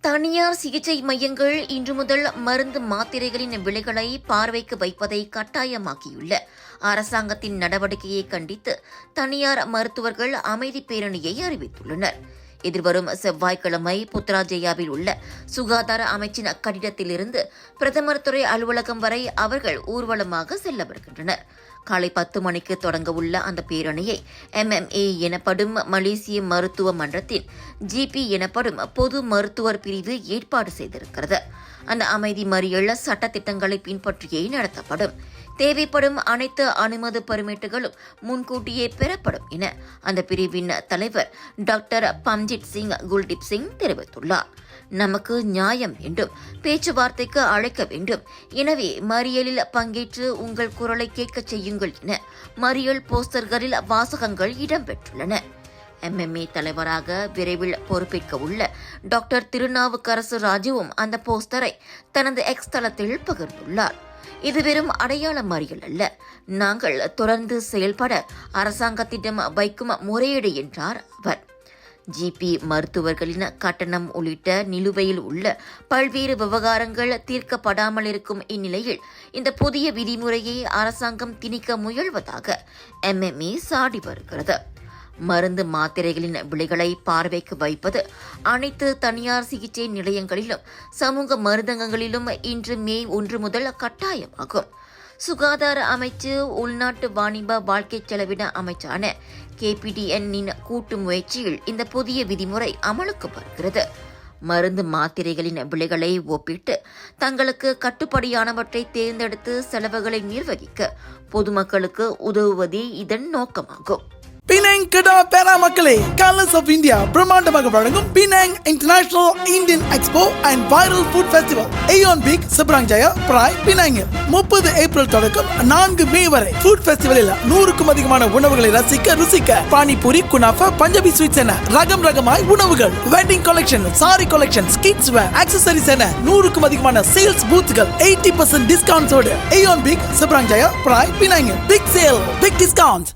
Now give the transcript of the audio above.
தனியார் சிகிச்சை மையங்கள் இன்று முதல் மருந்து மாத்திரைகளின் விலைகளை பார்வைக்கு வைப்பதை கட்டாயமாக்கியுள்ள அரசாங்கத்தின் நடவடிக்கையை கண்டித்து தனியார் மருத்துவர்கள் அமைதி பேரணியை அறிவித்துள்ளனர். எதிர்வரும் செவ்வாய்க்கிழமை புத்ராஜயாவில் உள்ள சுகாதார அமைச்சின் கட்டிடத்திலிருந்து பிரதமர் துறை அலுவலகம் வரை அவர்கள் ஊர்வலமாக செல்ல வருகின்றனர். காலை 10 மணிக்கு தொடங்க உள்ள அந்த பேரணியை MMA எனப்படும் மலேசிய மருத்துவ மன்றத்தின் GP எனப்படும் பொது மருத்துவர் பிரிவு ஏற்பாடு செய்திருக்கிறது. அந்த அமைதி மறியல் சட்டத்திட்டங்களை பின்பற்றியே நடத்தப்படும். தேவைப்படும் அனைத்து அனுமதி பெர்மிட்டுகளும் முன்கூட்டியே பெறப்படும் என அந்த பிரிவின் தலைவர் டாக்டர் பம்ஜித் சிங் குல்தீப் சிங் தெரிவித்துள்ளார். நமக்கு நியாயம் வேண்டும், பேச்சுவார்த்தைக்கு அழைக்க வேண்டும். எனவே மறியலில் பங்கேற்று உங்கள் குரலை கேட்கச் செய்யுங்கள் என மறியல் போஸ்டர்களில் வாசகங்கள் இடம்பெற்றுள்ளன. MMA தலைவராக விரைவில் பொறுப்பேற்க உள்ள டாக்டர் திருநாவுக்கரசு ராஜுவும் அந்த போஸ்டரை தனது எக்ஸ் தளத்தில் பகிர்ந்துள்ளார். இது வெறும் அடையாள மறியல் அல்ல, நாங்கள் தொடர்ந்து செயல்பட அரசாங்கத்திடம் வைக்கும் முறையீடு என்றார் அவர். GP மருத்துவர்களின் கட்டணம் உள்ளிட்ட நிலுவையில் உள்ள பல்வேறு விவகாரங்கள் தீர்க்கப்படாமல் இருக்கும் இந்நிலையில் இந்த புதிய விதிமுறையை அரசாங்கம் திணிக்க முயல்வதாக MMA சாடி வருகிறது. மருந்து மாத்திரைகளின் விலைகளை பார்வைக்கு வைப்பது அனைத்து தனியார் சிகிச்சை நிலையங்களிலும் சமூக மருந்தகங்களிலும் இன்று மே 1 முதல் கட்டாயமாகும். சுகாதார அமைச்சு உள்நாட்டு வாணிப வாழ்க்கை செலவின அமைச்சான KPDN-இன் கூட்டு முயற்சியில் இந்த புதிய விதிமுறை அமலுக்கு வருகிறது. மருந்து மாத்திரைகளின் விலைகளை ஒப்பிட்டு தங்களுக்கு கட்டுப்படியானவற்றை தேர்ந்தெடுத்து செலவுகளை நிர்வகிக்க பொதுமக்களுக்கு உதவுவதே இதன் நோக்கமாகும். பினாங் கடா பேரா மக்களே, கலர்ஸ் ஆஃப் இந்தியா பிரம்மாண்டமாக வழங்கும் Penang international Indian expo and viral food festival Aeon big Seberang Jaya பிராய் பினாங்கில் 30 ஏப்ரல் தொடக்கம் 4 மே வரை. ஃபுட் ஃபெஸ்டிவலில் 100க்கும் அதிகமான உணவுகளை ருசிக்க பானிபூரி, குனாஃபா, பஞ்சாபி ஸ்வீட்ஸ் என ரகமாய் உணவுகள், wedding collection, sari collection, kids wear, accessories என 100க்கும் அதிகமான சேல்ஸ் பூத்கள் 80% டிஸ்கவுண்ட்ஸோடு ஏயோன் பிக் செப்ராங் ஜயா பிராய் பினாங்கில். Big sale, big discount.